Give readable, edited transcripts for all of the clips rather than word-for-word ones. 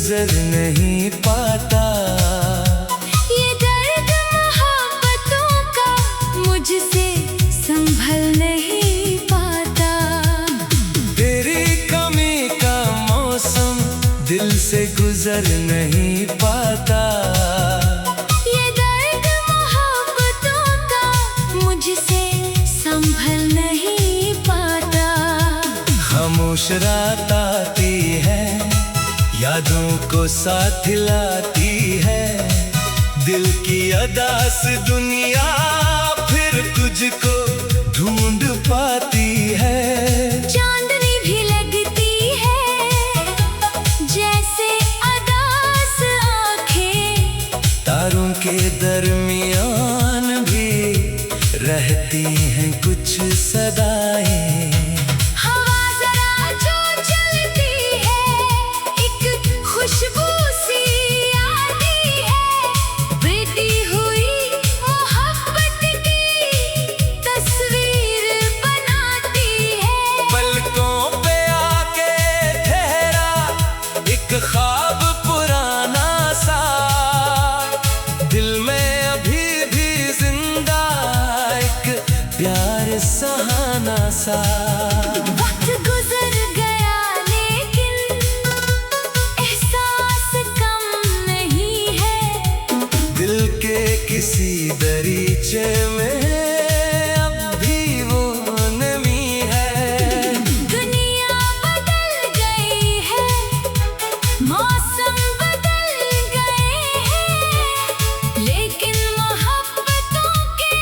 गुजर नहीं पाता। ये दर्द मोहब्बतों का मुझसे संभल नहीं पाता। तेरी कमी का मौसम दिल से गुजर नहीं पाता। ये दर्द मोहब्बतों का मुझसे संभल नहीं पाता। खामोश रात आती है, यादों को साथ लाती है। दिल की अदास दुनिया फिर तुझको ढूंढ पाती है। चांदनी भी लगती है जैसे अदास आंखें। तारों के दरमियान भी रहती हैं कुछ सदाएं। हवा जरा जो चलती है एक खुशबू सी आती है। बीती हुई मोहब्बत की तस्वीर बनाती है। पलकों पे आके ठहरा एक ख्वाब पुराना सा, दिल में अभी भी जिंदा एक प्यार सहाना सा। वक्त गुजर गया लेकिन एहसास कम नहीं है। दिल के किसी दरीचे में अब भी वो नमी है। दुनिया बदल गई है, मौसम बदल गए हैं, लेकिन मोहब्बतों के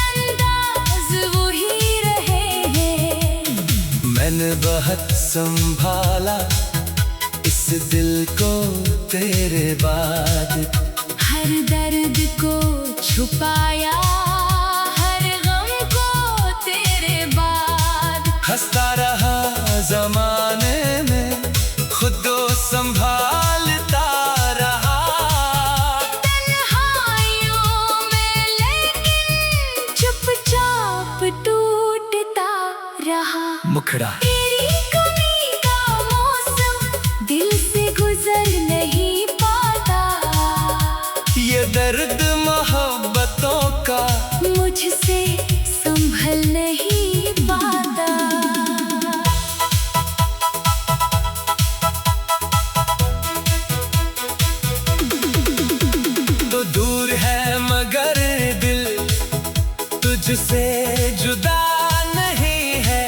अंदाज वही रहे हैं। मैंने बहुत संभाला इस दिल को तेरे बाद। हर दर्द को छुपाया, हर गम को तेरे बाद। हंसता रहा जमाने में, खुद को संभालता रहा। तन्हाइयों में लेकिन चुपचाप टूटता रहा। मुखड़ा तेरी कमी का मौसम दिल से गुजर नहीं पाता। ये दर्द मोहब्बतों का मुझसे संभल नहीं पाता। तो दूर है मगर दिल तुझसे जुदा नहीं है।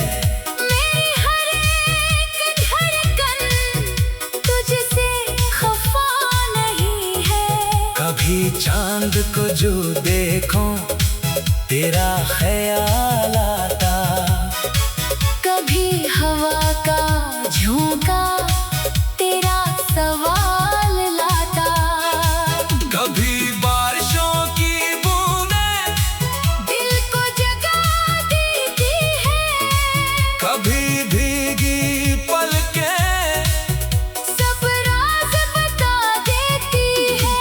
मेरी हर एक धड़कन तुझसे खफा नहीं है। कभी चांद को जो देखो तेरा ख्याल आता। कभी हवा का झोंका तेरा सवाल लाता। कभी बारिशों की बूंदें दिल को जगा देती है। कभी भीगी पलकें सब राज बता देती है।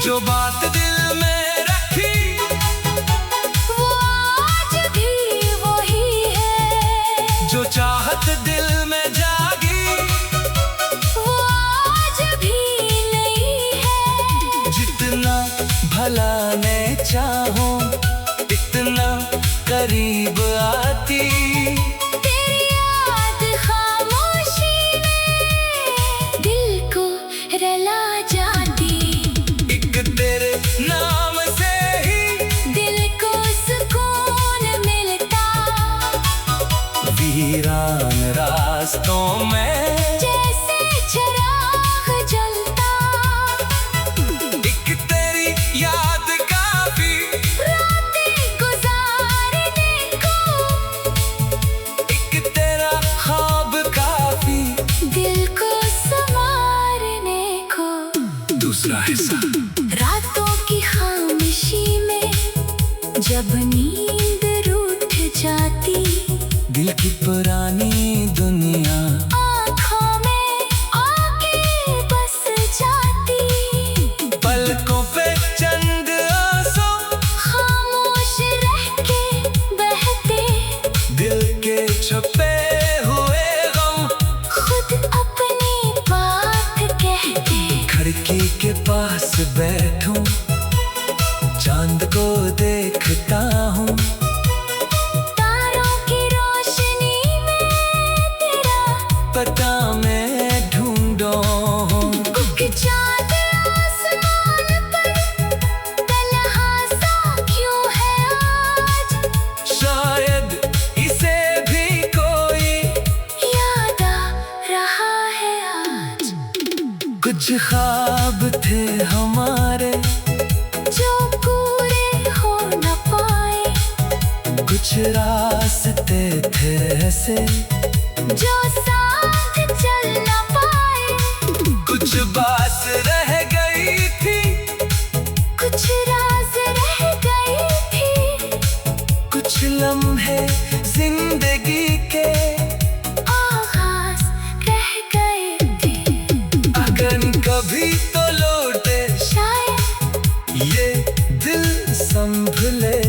जो बात दिल में रखी वो आज भी वही है। जो चाहत दिल में जागी वो आज भी नहीं है। जितना भला मैं चाहूं इतना करीब आती। तेरी याद खामोशी में दिल को रुला जाती। एक तेरे नाम से ही दिल को सुकून मिलता। वीरान रास्तों में जैसे चिराग जलता। एक तेरी याद काफी, रातें गुजारने को एक तेरा ख्वाब काफी। दिल को संवारने को। दूसरा हिस्सा रातों की खामोशी में जब नींद रूठ जाती। दिल की पुरानी दुनिया आँखों में आके बस जाती। पलकों पे चंद आंसू खामोश रह के बहते। दिल के छुपे हुए गम खुद अपनी बात कुछ रास्ते थे ऐसे जो साथ चल ना पाए, कुछ बात रह गई थी, कुछ राज रह गई थी, कुछ लम्हे जिंदगी के आगाज रह गए थे। अगर कभी तो लौटे शायद ये दिल संभले,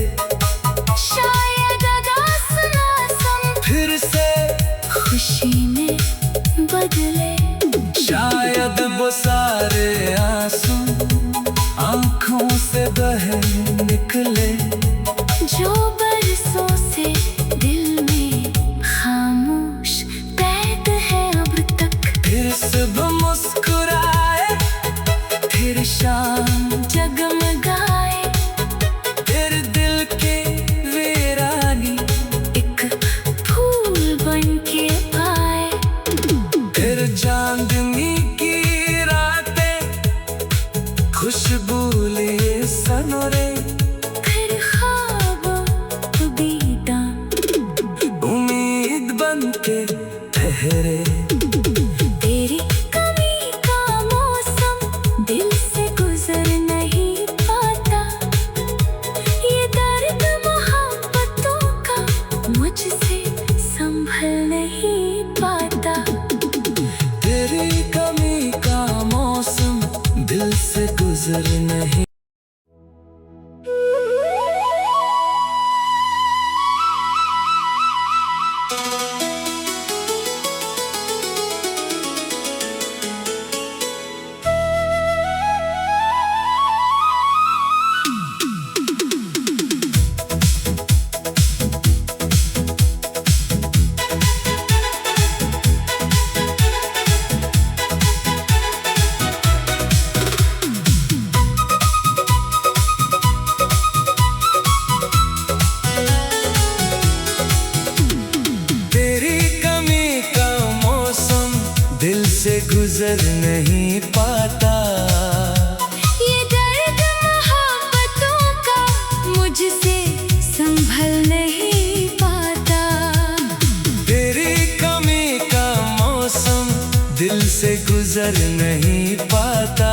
शायद अदास मौसम फिर से खुशी में बदले। शायद वो सारे आंसू आंखों से बह निकले, जो बरसों से दिल में खामोश कैद है अब तक। फिर सुबह मुस्कुराए, फिर शाम जगमगाए फिर दिल के वीरानी, एक फूल बन के आए। फिर चांदनी की रातें, खुशबू लिए सनोरे, फिर ख्वाबों बीता उम्मीद बन के ठहरे। तेरी कमी का मौसम दिल से गुजर नहीं पाता, ये दर्द मोहब्बतों का मुझसे संभल नहीं पाता। तेरी कमी का मौसम दिल से गुजर नहीं। तेरी कमी का मौसम दिल से गुजर नहीं पाता, ये दर्द मोहब्बतों का मुझसे संभल नहीं पाता। तेरी कमी का मौसम दिल से गुजर नहीं पाता।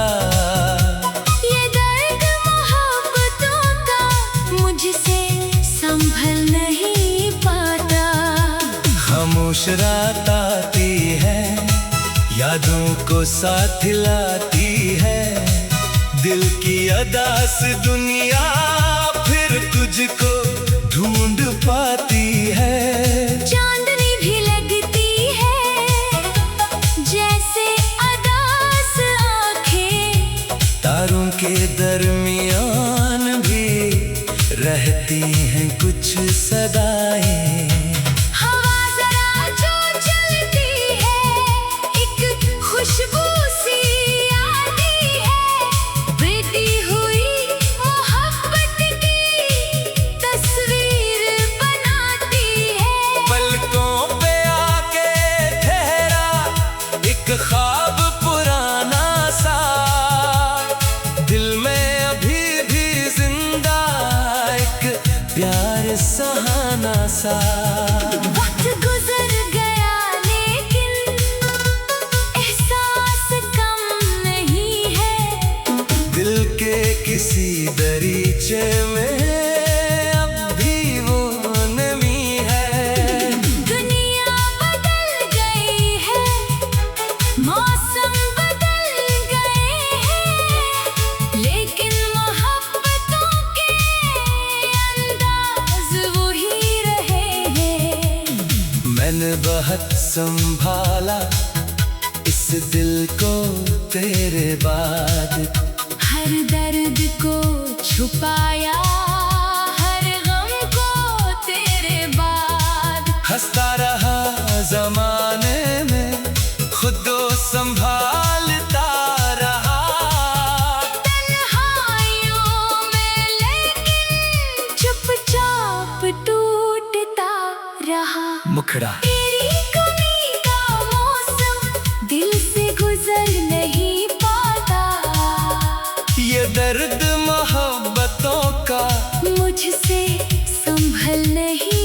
ये दर्द मोहब्बतों का मुझसे संभल नहीं पाता। खामोश रात आती है, यादों को साथ लाती है, दिल की अदास दुनिया फिर तुझको ढूंढ पाती है। चांदनी भी लगती है जैसे अदास आंखें, तारों के दरमियान भी रहती हैं कुछ सदाएं। हवा जरा जो चलती है, एक खुशबू सी आती है, बीती हुई मोहब्बत की तस्वीर बनाती है। पलकों पे आके ठहरा एक ख्वाब पुराना सा, दिल में अभी भी जिंदा एक प्यार सहाना सा। वक्त गुजर गया लेकिन एहसास कम नहीं है, दिल के किसी दरीचे में अब भी वो नमी है। दुनिया बदल गई है, मौसम बदल गए हैं, लेकिन मोहब्बतों के अंदाज वही रहे हैं। मैंने बहुत संभाला इस दिल को तेरे बाद, हर दर्द को छुपाया, हर गम को तेरे बाद। हंसता रहा जमाने में, खुद को संभालता रहा। तन्हाइयों में लेकिन चुपचाप टूटता रहा। मुखड़ा तेरी कमी का मौसम दिल से गुजर नहीं पाता, ये दर्द मोहब्बतों का मुझसे संभल नहीं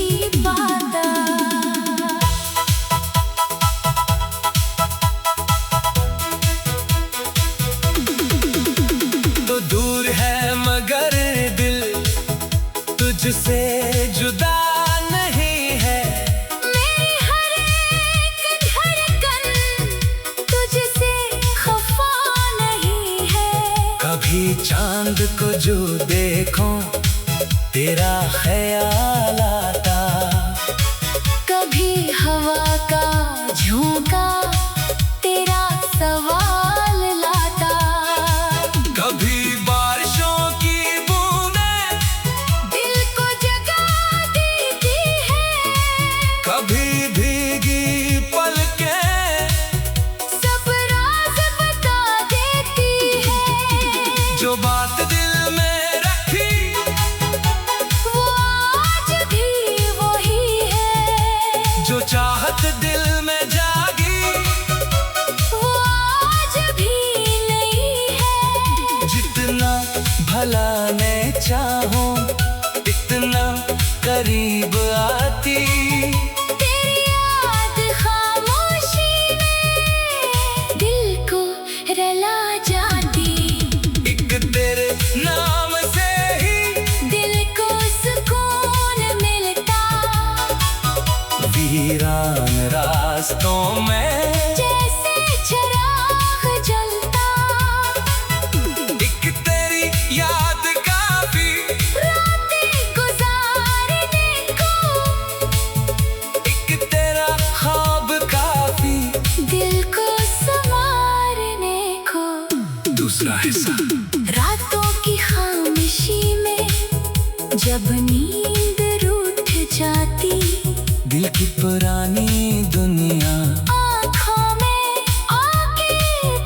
तुझसे जुदा नहीं है। मेरी हर एक धड़कन तुझसे खफा नहीं है। कभी चांद को जो देखो तेरा ख्याल आता, कभी हवा का झोंका तेरा सवाल लाता, कभी बारिशों की बूंदें दिल को जगा देती है, कभी भीगी पलकें सब राज बता देती है। जो बात दिल में रखी वो आज भी वही है, जो चाहत दिल में जागी वो आज भी नहीं है। जितना भला मैं चाहूं इतना करीब आती, तेरी याद खामोशी में दिल को रला जाती। एक तेरे नाम से ही दिल को सुकून मिलता, वीरान रास्तों में जैसे चिराग जलता। एक तेरी याद काफी, रातें गुजारने को, एक तेरा ख्वाब काफी। दिल को संवारने को। दूसरा हिस्सा। रातों की खामोशी में जब नींद रूठ जाती, दिल की पुरानी दुनिया आँखों में आके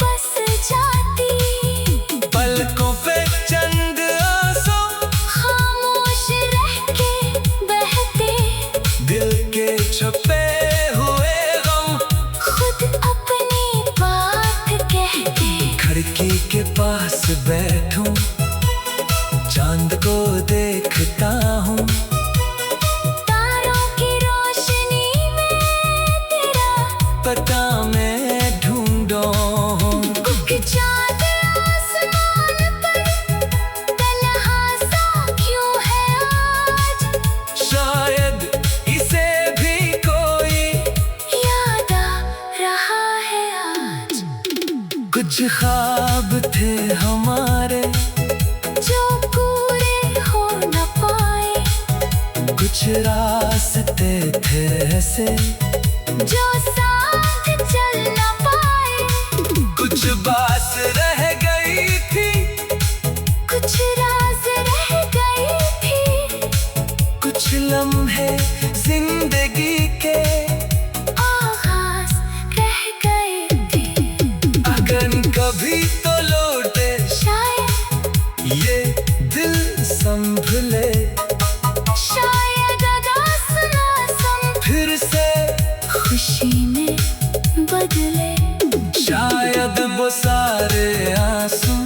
बस जाती। पलकों पे चंद आंसू खामोश रह के बहते, दिल के छुपे हुए गम खुद अपनी बात कहते। खिड़की के पास बैठूं चांद को देखता हूँ, तारों की रोशनी में तेरा पता मैं ढूंढूं। एक चाँद आसमान पर तन्हा सा क्यों है आज, शायद इसे भी कोई याद आ रहा है आज। कुछ ख्वाब थे हमारे जो पूरे हो न पाए, कुछ रास्ते थे ऐसे जो साथ चल न पाए, कुछ बात रह गई थी, कुछ राज रह गई थी, कुछ लम्हे जिंदगी के आगाज रह गए थे। अगर कभी तो लौटे शायद ये दिल संभले, शायद अदास ना सम फिर से खुशी में बदले, शायद वो सारे आंसू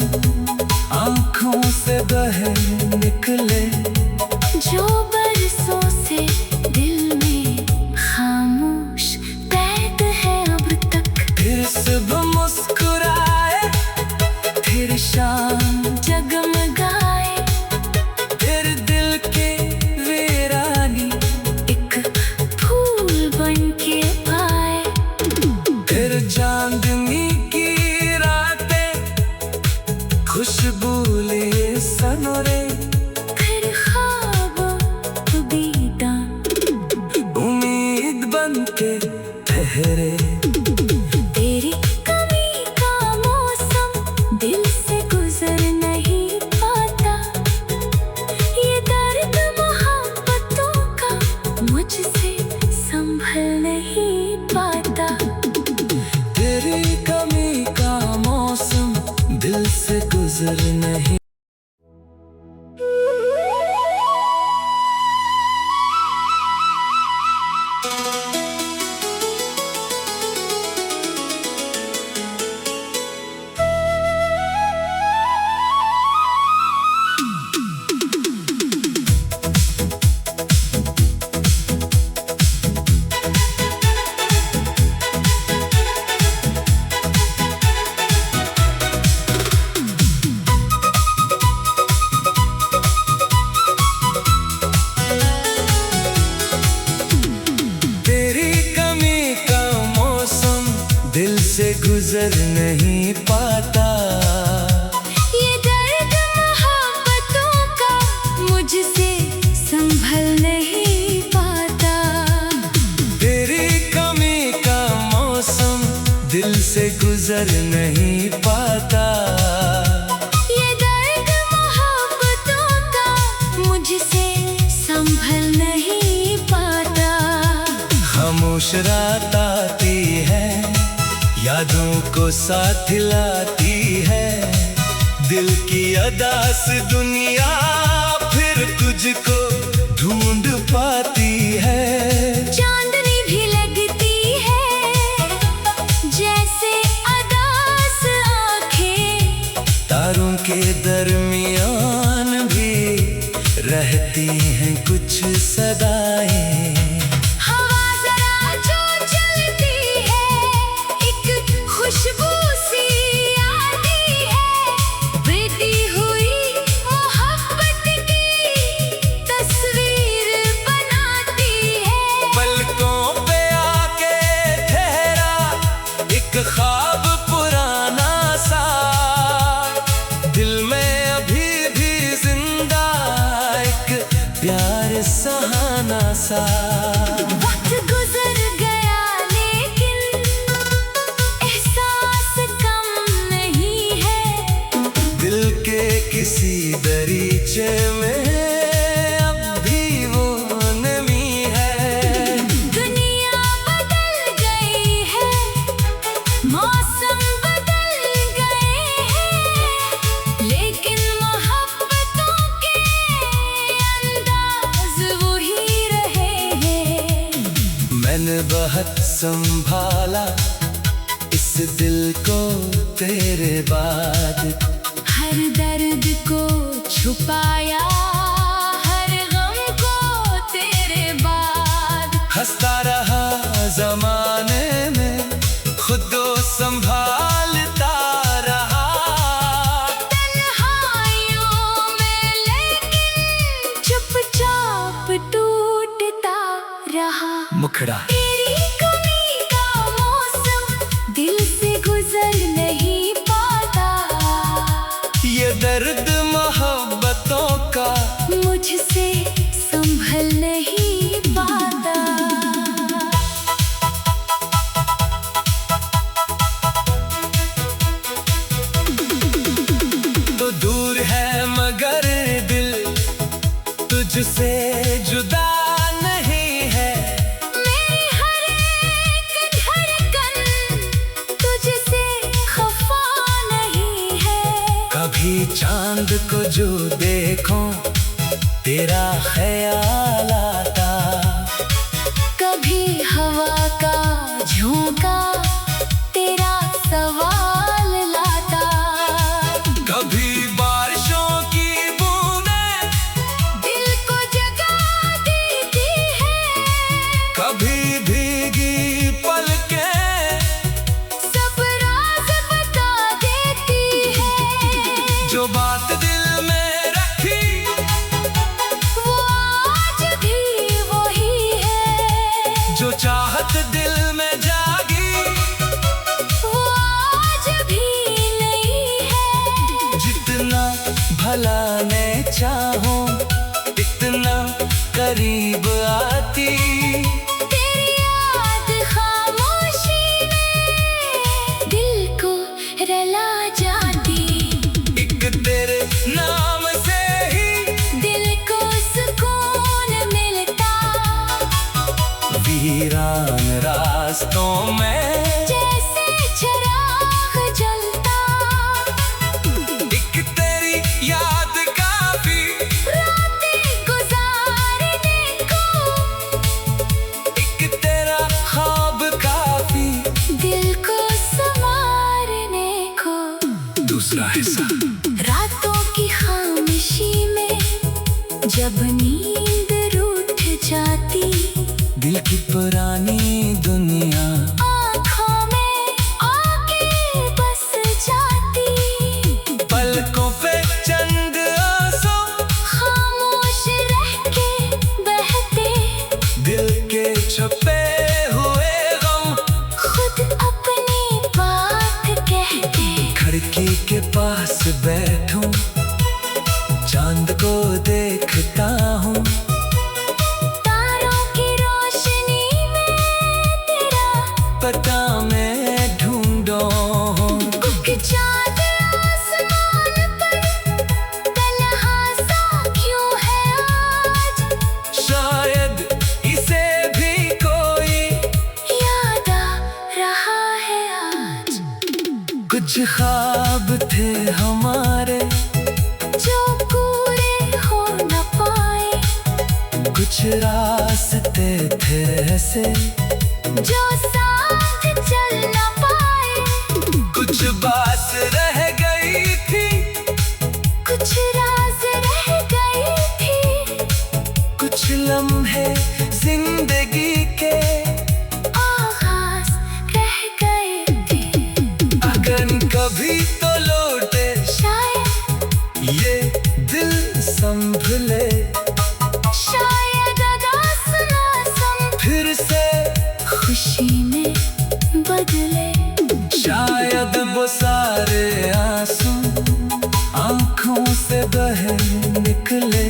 आंखों से बह निकले, जो बरसों से दिल में खामोश कैद है अब तक। फिर सुबह मुस्कुराए, फिर शाम जगमगाए फिर दिल के वीरानी, एक फूल बन के आए, फिर चांदनी की रातें खुशबू लिए सनोरे, फिर ख्वाबों बीता उम्मीद बन के ठहरे। तेरी कमी का मौसम दिल से गुजर नहीं पाता, ये दर्द मोहब्बतों का मुझसे संभल नहीं पाता। तेरी कमी का मौसम दिल से गुजर नहीं गुजर नहीं पाता। ये दर्द मोहब्बतों का मुझसे संभल नहीं पाता। तेरी कमी का मौसम दिल से गुजर नहीं पाता। ये दर्द मोहब्बतों का मुझसे संभल नहीं पाता। खामोश रात आती है, यादों को साथ लाती है। दिल की अदास दुनिया फिर तुझको ढूंढ पाती है। चांदनी भी लगती है जैसे अदास आंखें। तारों के दरमियान भी रहती हैं कुछ सदाएं। हवा जरा जो चलती है, एक खुशबू सी आती है। बीती हुई मोहब्बत की तस्वीर बनाती है। पलकों पे आके ठहरा एक ख्वाब पुराना सा, दिल में अभी भी जिंदा एक प्यार सहाना सा। वक्त गुजर गया लेकिन एहसास कम नहीं है। दिल के किसी दरीचे में अब भी वो नमी है। दुनिया बदल गई है, मौसम बदल गए हैं, लेकिन मोहब्बतों के अंदाज वही रहे हैं। मैंने बहुत संभाला इस दिल को तेरे बाद। हर दर्द को छुपाया, हर गम को तेरे बाद। हंसता रहा जमाने में, खुद को संभालता रहा। तन्हाइयों में लेकिन चुपचाप टूटता रहा। मुखड़ा तेरी कमी का मौसम दिल से गुजर नहीं पाता। ये दर्द मोहब्बतों का मुझसे संभल नहीं पाता। तो दूर है मगर दिल तुझसे जुदा नहीं है। मेरी हर एक धड़कन तुझसे खफा नहीं है। कभी चांद को जो देखूं तेरा ख्याल आता। कभी हवा का झोंका तेरा सवाल लाता। कभी बारिशों की बूंदें दिल को जगा देती है। कभी भीगी पलकें सब राज बता देती है। जो बात दिल में रखी वो आज भी वही है। जो चाहत दिल में जागी वो आज भी नहीं है। जितना भला मैं चाहूं इतना करीब आती। तेरी याद खामोशी में दिल को रला जाती। एक तेरे नाम से ही दिल को सुकून मिलता। वीरान रास्तों में जैसे चिराग जलता। एक तेरी याद काफी, रातें गुजारने को। एक तेरा ख्वाब काफी। दिल को संवारने को। दूसरा हिस्सा रातों की खामोशी में जब नींद रूठ जाती। दिल की पुरानी दुनिया आँखों में आके बस जाती। पलकों पे चंद आंसू खामोश रह के बहते। दिल के छुपे हुए गम खुद अपनी बात देखता हूँ। तारों की रोशनी में तेरा पता मैं ढूंढो हूँ। कुछ चाँद आसमान पर तन्हा सा क्यों है आज। शायद इसे भी कोई याद आ रहा है आज। कुछ ख्वाब थे हमारे जो पूरे हो न पाए, कुछ रास्ते थे ऐसे जो साथ चल न पाए। कुछ बात रह गई थी, कुछ राज रह गई थी, कुछ लम्हे जिंदगी के आगाज रह गए थे। अगर कभी तो लौटे शायद ये दिल संभले, शायद अदास मौसम फिर से खुशी में बदले। शायद वो सारे आंसू आंखों से बह निकले,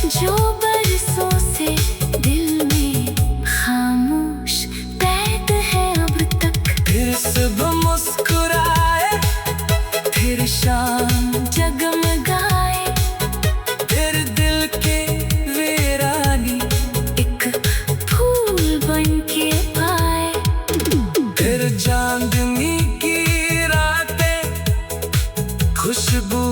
जो बरसों से दिल में खामोश कैद है अब तक। फिर सुबह मुस्कुराए, फिर शाम जगमगाए फिर दिल की वीरानी, एक फूल बन के आए। फिर चांदनी की रातें खुशबू